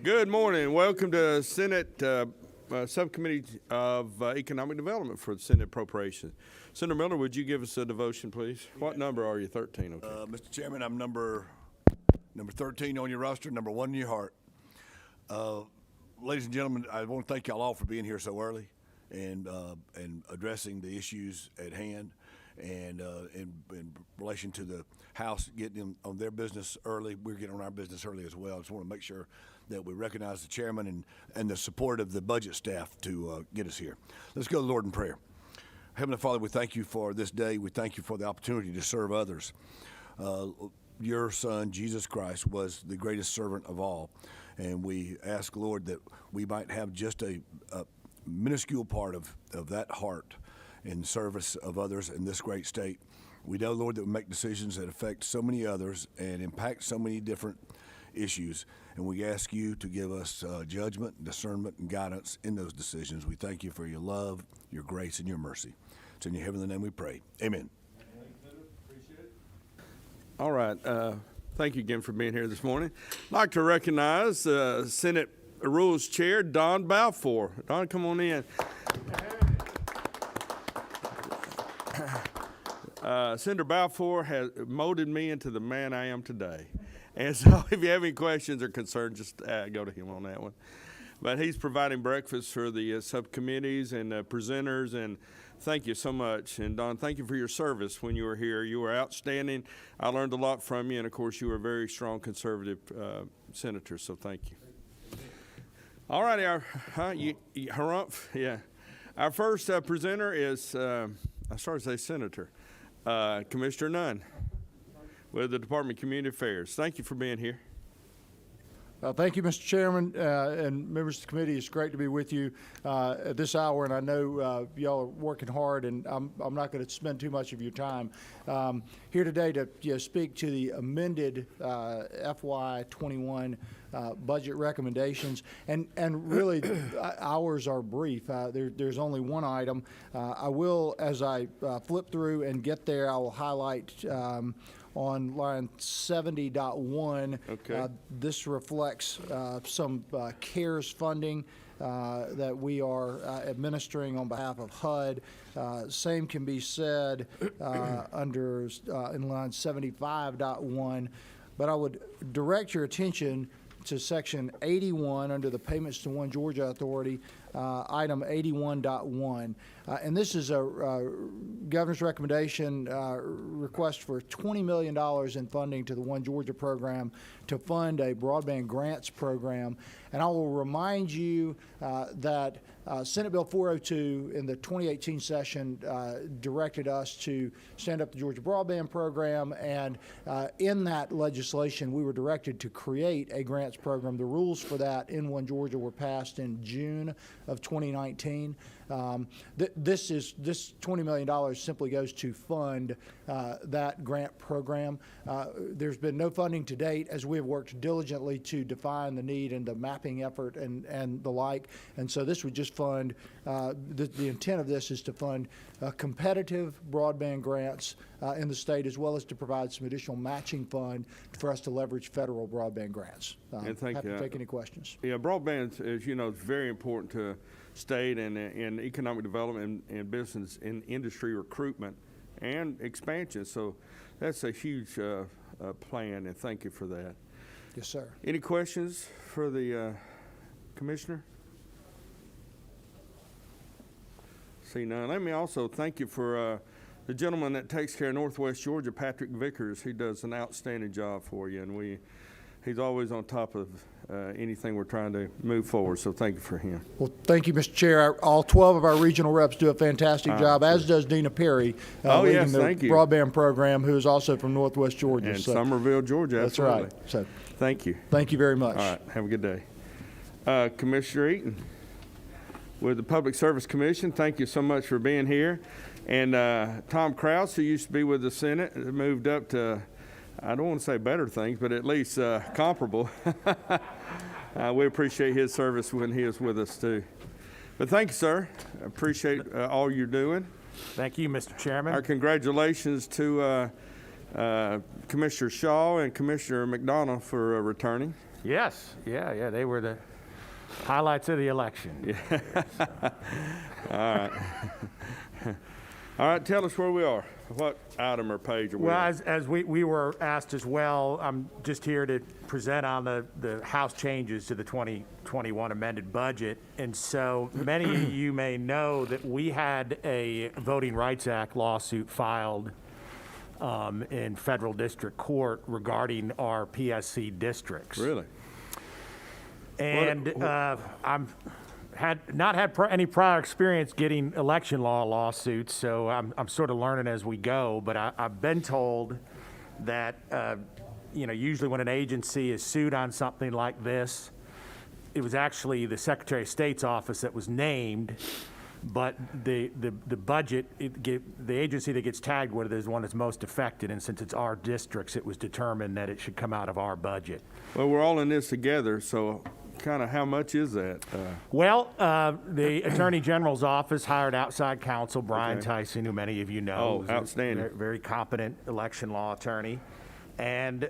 Good morning. Welcome to Senate Subcommittee of Economic Development for the Senate Appropriations. Senator Miller, would you give us a devotion, please? What number are you? 13. Okay. Mr. Chairman, I'm number 13 on your roster, number 1 in your heart. Ladies and gentlemen, I want to thank y'all all for being here so early and addressing the issues at hand, and in relation to the House getting on their business early. We're getting on our business early as well. I just want to make sure that we recognize the chairman and the support of the budget staff to get us here. Let's go to the Lord in prayer. Heavenly Father, we thank you for this day. We thank you for the opportunity to serve others. Your Son, Jesus Christ, was the greatest servant of all. And we ask, Lord, that we might have just a minuscule part of that heart in service of others in this great state. We know, Lord, that we make decisions that affect so many others and impact so many different issues. And we ask you to give us judgment, discernment, and guidance in those decisions. We thank you for your love, your grace, and your mercy. It's in your heavenly name we pray. Amen. All right. Thank you again for being here this morning. I'd like to recognize Senate Rules Chair Don Balfour. Don, come on in. Senator Balfour has molded me into the man I am today. And so if you have any questions or concerns, just go to him on that one. But he's providing breakfast for the subcommittees and presenters, and thank you so much. And Don, thank you for your service when you were here. You were outstanding. I learned a lot from you, and of course you were a very strong conservative senator, so thank you. All right, our first presenter is, I started to say senator, Commissioner Nunn with the Department of Community Affairs. Thank you for being here. Thank you, Mr. Chairman, and members of the committee. It's great to be with you at this hour, and I know y'all are working hard, and I'm not going to spend too much of your time here today to speak to the amended FY21 budget recommendations, and really ours are brief. There's only one item. I will, as I flip through and get there, I will highlight on line 70.1, okay. This reflects some CARES funding that we are administering on behalf of HUD. Same can be said under in line 75.1, but I would direct your attention to section 81 under the Payments to One Georgia Authority, item 81.1. And this is a governor's recommendation request for $20 million in funding to the One Georgia program to fund a broadband grants program. And I will remind you that Senate Bill 402 in the 2018 session directed us to stand up the Georgia Broadband Program, and in that legislation we were directed to create a grants program. The rules for that in One Georgia were passed in June of 2019. This $20 million simply goes to fund that grant program. There's been no funding to date, as we have worked diligently to define the need and the mapping effort and the like. And so this would just fund, the intent of this is to fund competitive broadband grants in the state, as well as to provide some additional matching fund for us to leverage federal broadband grants. And thank happy you. to take any questions. Yeah, broadband, as you know, is very important to state and economic development and business and industry recruitment and expansion. So that's a huge plan, and thank you for that. Yes, sir. Any questions for the commissioner? See none. Let me also thank you for the gentleman that takes care of Northwest Georgia, Patrick Vickers. He does an outstanding job for you, and he's always on top of anything we're trying to move forward, so thank you for him. Well, thank you, Mr. Chair. All 12 of our regional reps do a fantastic job, as does Dina Perry, leading the broadband program, who is also from Northwest Georgia. And Summerville, Georgia, that's absolutely. Right. So, thank you. Thank you very much. All right, have a good day. Commissioner Eaton, with the Public Service Commission, thank you so much for being here. And Tom Krause, who used to be with the Senate, moved up to, I don't want to say better things, but at least comparable. We appreciate his service when he is with us too. But thank you, sir. I appreciate all you're doing. Thank you, Mr. Chairman. Our congratulations to Commissioner Shaw and Commissioner McDonough for returning. Yes, yeah, they were the highlights of the election. All right, tell us where we are. What item or page are we Well, on? as we were asked as well, I'm just here to present on the House changes to the 2021 amended budget. And so many of you may know that we had a Voting Rights Act lawsuit filed in federal district court regarding our PSC districts. Really? And not had any prior experience getting election law lawsuits, so I'm sort of learning as we go. But I've been told that usually when an agency is sued on something like this, it was actually the Secretary of State's office that was named, but the budget, the agency that gets tagged with it is one that's most affected, and since it's our districts, it was determined that it should come out of our budget. Well, we're all in this together, so kind of how much is that? Well, the Attorney General's office hired outside counsel, Brian Okay. Tyson, who many of you know. Oh, Who's a outstanding. Very competent election law attorney. And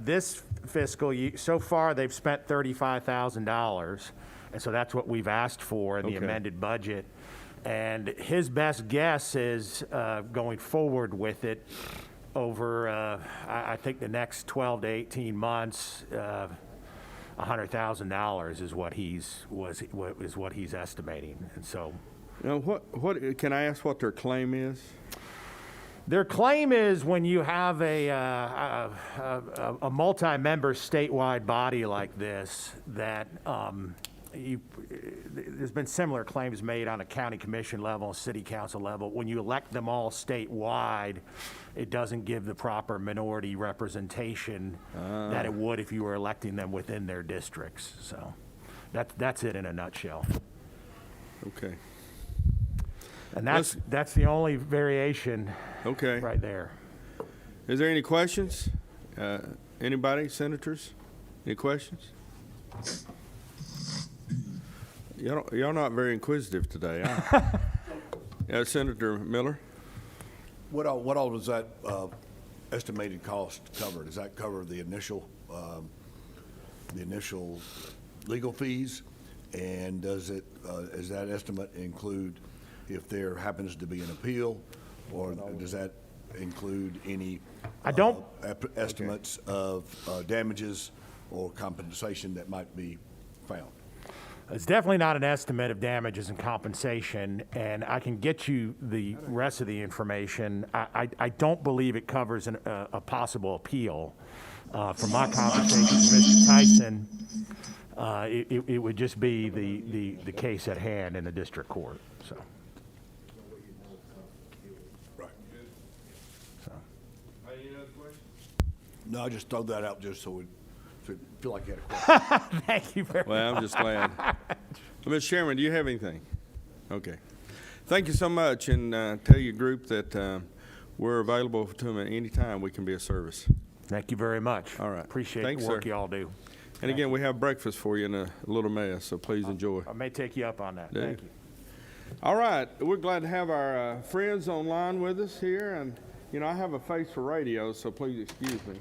this fiscal year, so far, they've spent $35,000. And so that's what we've asked for in the Okay. amended budget. And his best guess is going forward with it over, I think, the next 12 to 18 months, $100,000 is what he's estimating. And so Now, what can I ask what their claim is? their claim is when you have a multi-member statewide body like this, that there's been similar claims made on a county commission level, city council level. When you elect them all statewide, it doesn't give the proper minority representation that it would if you were electing them within their districts. So that's it in a nutshell. Okay. And that's the only variation Okay. right there. Is there any questions? Anybody, senators? Any questions? Y'all not very inquisitive today, huh? Yeah, Senator Miller? What all was that estimated cost cover? Does that cover the initial legal fees? And does that estimate include if there happens to be an appeal, or does that include any I don't- estimates of damages or compensation that might be found? It's definitely not an estimate of damages and compensation, and I can get you the rest of the information. I don't believe it covers a possible appeal. From my conversation with Mr. Tyson, it would just be the case at hand in the district court, so. Right. So. Any other questions? No, I just throw that out just so we feel like you had a question. Thank you very much. Well, I'm just glad. Mr. Chairman, do you have anything? Okay. Thank you so much, and tell your group that we're available to them at any time. We can be of service. Thank you very much. All right. Appreciate Thanks, the work sir. you all do. And again, we have breakfast for you in a little mess, so please enjoy. I may take you up on that. Yeah. Thank you. All right, we're glad to have our friends online with us here, and I have a face for radio, so please excuse me.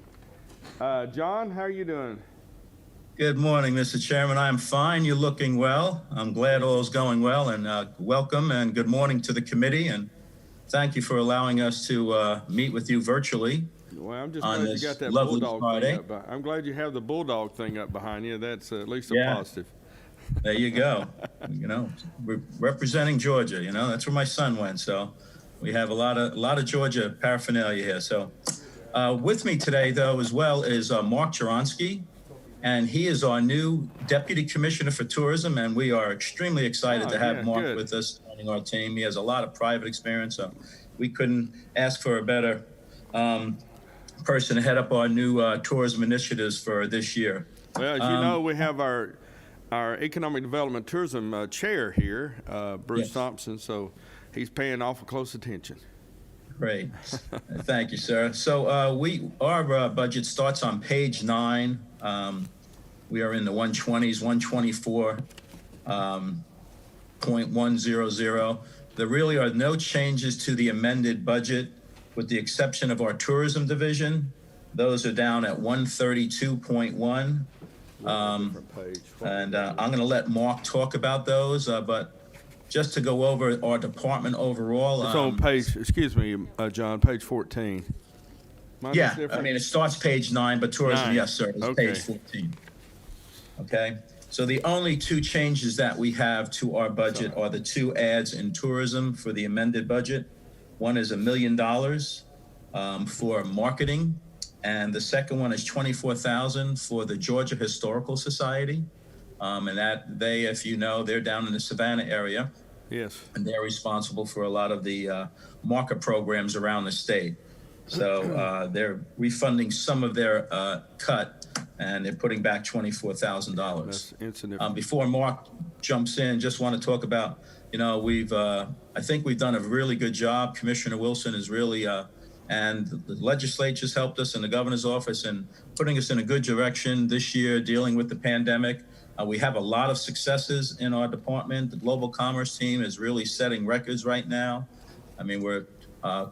John, how are you doing? Good morning, Mr. Chairman. I am fine. You're looking well. I'm glad all is going well, and welcome and good morning to the committee, and thank you for allowing us to meet with you virtually. Well, I'm just On glad you this got that lovely bulldog Friday. thing up. I'm glad you have the bulldog thing up behind you. That's at least a Yeah. positive. There you go. We're representing Georgia. That's where my son went. So we have a lot of Georgia paraphernalia here. So with me today, though, as well, is Mark Choronsky, and he is our new Deputy Commissioner for Tourism, and we are extremely excited to have yeah, Mark good. with us joining our team. He has a lot of private experience, so we couldn't ask for a better person to head up our new tourism initiatives for this year. Well, as you know, we have our Economic Development Tourism Chair here, Bruce Yes. Thompson, so he's paying awful close attention. Great. Thank you, sir. So our budget starts on page 9. We are in the 120s, 124.100. There really are no changes to the amended budget, with the exception of our tourism division. Those are down at 132.1. Different page. And I'm going to let Mark talk about those, but just to go over our department overall. It's on page, excuse me, John, page 14. Mine is Yeah, I different? mean, it starts page 9, but tourism, 9. yes, sir, it's Okay. page 14. Okay, so the only two changes that we have to our budget are the two ads in tourism for the amended budget. One is $1 million for marketing, and the second one is $24,000 for the Georgia Historical Society. And that they, if you know, they're down in the Savannah area, Yes. and they're responsible for a lot of the market programs around the state. So they're refunding some of their cut, and they're putting back $24,000. That's insignificant. Before Mark jumps in, just want to talk about, I think we've done a really good job. Commissioner Wilson is really, and the legislature's helped us, and the governor's office, and putting us in a good direction this year, dealing with the pandemic. We have a lot of successes in our department. The global commerce team is really setting records right now. I mean, we're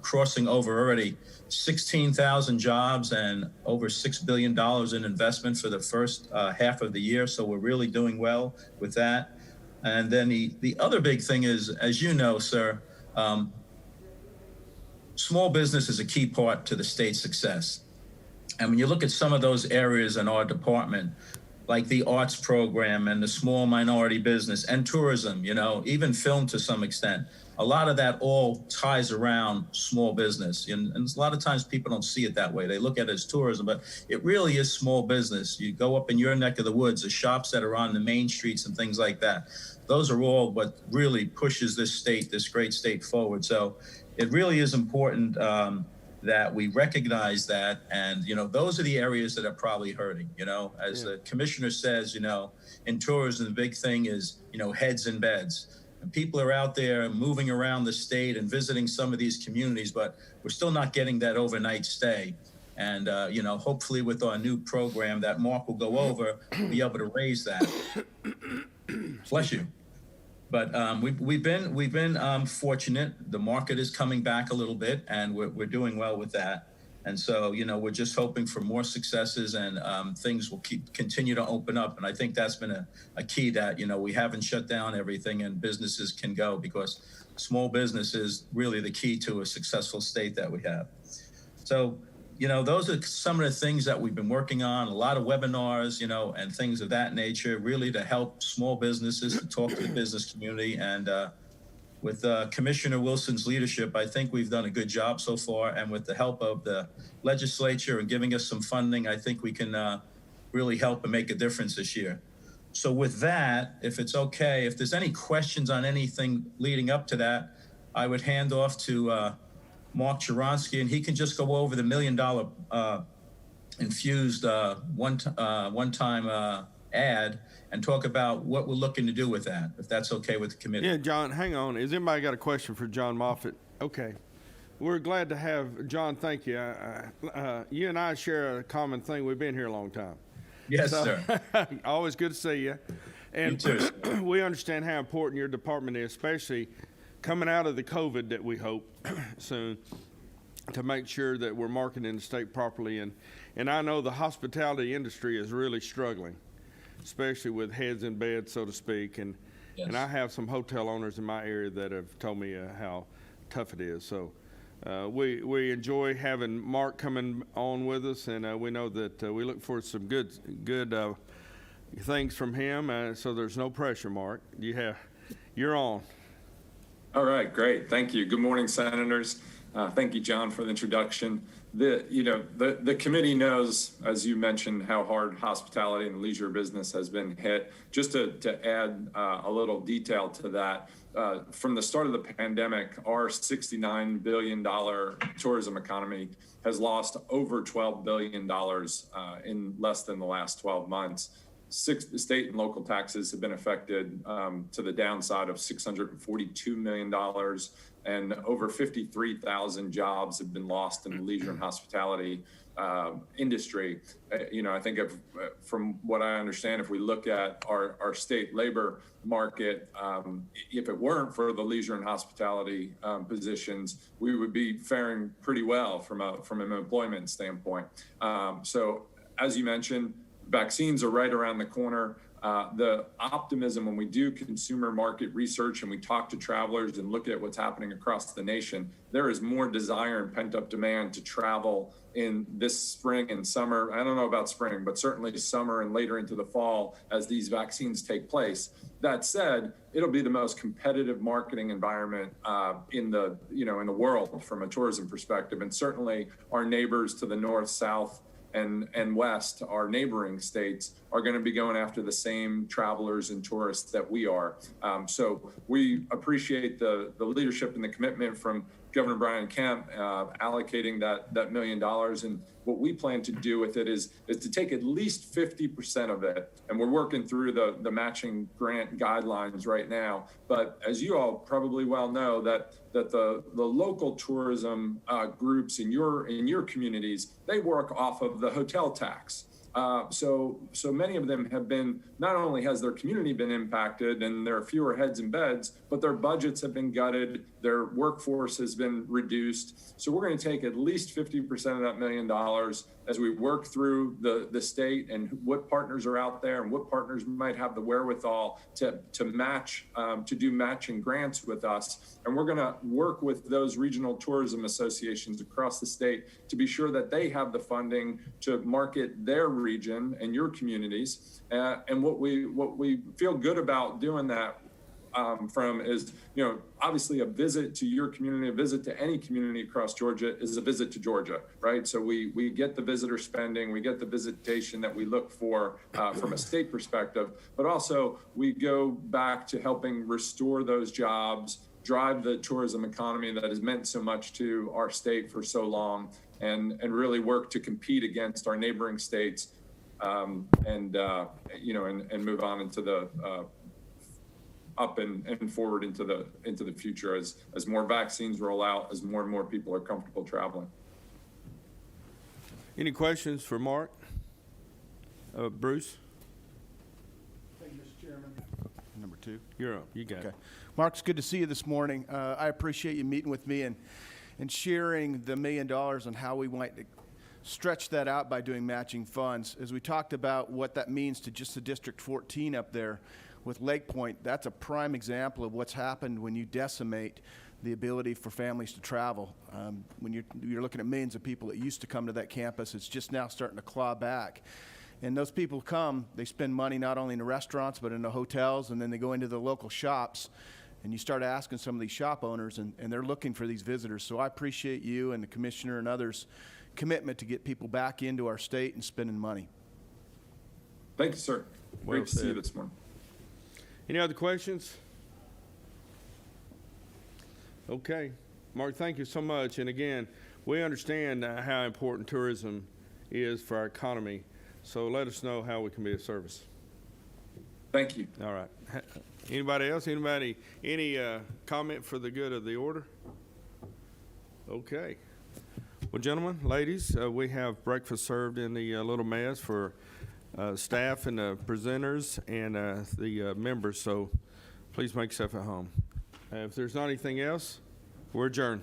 crossing over already 16,000 jobs and over $6 billion in investment for the first half of the year. So we're really doing well with that. And then the other big thing is, as you know, sir, small business is a key part to the state's success. And when you look at some of those areas in our department, like the arts program and the small minority business and tourism, even film to some extent, a lot of that all ties around small business. And a lot of times people don't see it that way. They look at it as tourism, but it really is small business. You go up in your neck of the woods, the shops that are on the main streets and things like that. Those are all what really pushes this great state forward. So it really is important that we recognize that. And, those are the areas that are probably hurting, as the commissioner says, in tourism, the big thing is, heads in beds. And people are out there moving around the state and visiting some of these communities, but we're still not getting that overnight stay. And, hopefully with our new program that Mark will go over, we'll be able to raise that. Bless you. But we've been fortunate. The market is coming back a little bit, and we're doing well with that. And so, we're just hoping for more successes, and things will continue to open up. And I think that's been a key that, we haven't shut down everything and businesses can go, because small business is really the key to a successful state that we have. So, those are some of the things that we've been working on, a lot of webinars, and things of that nature, really to help small businesses, to talk to the business community. And with Commissioner Wilson's leadership, I think we've done a good job so far. And with the help of the legislature and giving us some funding, I think we can really help and make a difference this year. So with that, if it's okay, if there's any questions on anything leading up to that, I would hand off to Mark Choronsky, and he can just go over the $1 million infused one-time ad and talk about what we're looking to do with that, if that's okay with the committee. Yeah, John, hang on. Has anybody got a question for John Moffitt? Okay. We're glad to have John. Thank you. You and I share a common thing. We've been here a long time. Yes, sir. Always good to see you. And You too. we understand how important your department is, especially coming out of the COVID that we hope soon, to make sure that we're marketing the state properly. And I know the hospitality industry is really struggling, especially with heads in bed, so to speak. And I have some hotel owners in my area that have told me how tough it is. So we enjoy having Mark coming on with us, and we know that we look for some good things from him. So there's no pressure, Mark. You're on. All right, great. Thank you. Good morning, Senators. Thank you, John, for the introduction. The committee knows, as you mentioned, how hard hospitality and leisure business has been hit. Just to add a little detail to that, from the start of the pandemic, our $69 billion tourism economy has lost over $12 billion in less than the last 12 months. State and local taxes have been affected to the downside of $642 million, and over 53,000 jobs have been lost in the leisure and hospitality industry. I think from what I understand, if we look at our state labor market, if it weren't for the leisure and hospitality positions, we would be faring pretty well from an employment standpoint. So as you mentioned, vaccines are right around the corner. The optimism when we do consumer market research and we talk to travelers and look at what's happening across the nation, there is more desire and pent-up demand to travel in this spring and summer. I don't know about spring, but certainly summer and later into the fall as these vaccines take place. That said, it'll be the most competitive marketing environment in the world from a tourism perspective, and certainly our neighbors to the north, south, and west, our neighboring states, are going to be going after the same travelers and tourists that we are. So we appreciate the leadership and the commitment from Governor Brian Kemp allocating that $1 million. And what we plan to do with it is to take at least 50% of it. And we're working through the matching grant guidelines right now. But as you all probably well know, that the local tourism groups in your communities, they work off of the hotel tax. So many of them have been, not only has their community been impacted and there are fewer heads and beds, but their budgets have been gutted, their workforce has been reduced. So we're going to take at least 50% of that $1 million as we work through the state and what partners are out there and what partners might have the wherewithal to match, to do matching grants with us. And we're going to work with those regional tourism associations across the state to be sure that they have the funding to market their region and your communities. And what we feel good about doing that from is, obviously a visit to your community, a visit to any community across Georgia is a visit to Georgia, right? So we get the visitor spending, we get the visitation that we look for from a state perspective, but also we go back to helping restore those jobs, drive the tourism economy that has meant so much to our state for so long, and really work to compete against our neighboring states and move on into the up and forward into the future as more vaccines roll out, as more and more people are comfortable traveling. Any questions for Mark? Bruce? Thank you, Mr. Chairman. Number 2. You're up. You got it. Mark, it's good to see you this morning. I appreciate you meeting with me and sharing the $1 million on how we might stretch that out by doing matching funds. As we talked about what that means to just the District 14 up there with Lake Point, that's a prime example of what's happened when you decimate the ability for families to travel. When you're looking at millions of people that used to come to that campus, it's just now starting to claw back. And those people come, they spend money not only in the restaurants, but in the hotels, and then they go into the local shops. And you start asking some of these shop owners, and they're looking for these visitors. So I appreciate you and the commissioner and others' commitment to get people back into our state and spending money. Thank you, sir. Well Great to see you said. this morning. Any other questions? Okay. Mark, thank you so much. And again, we understand how important tourism is for our economy. So let us know how we can be of service. Thank you. All right. Anybody else? Any comment for the good of the order? Okay. Well, gentlemen, ladies, we have breakfast served in the little mess for staff and the presenters and the members, so please make yourself at home. If there's not anything else, we're adjourned.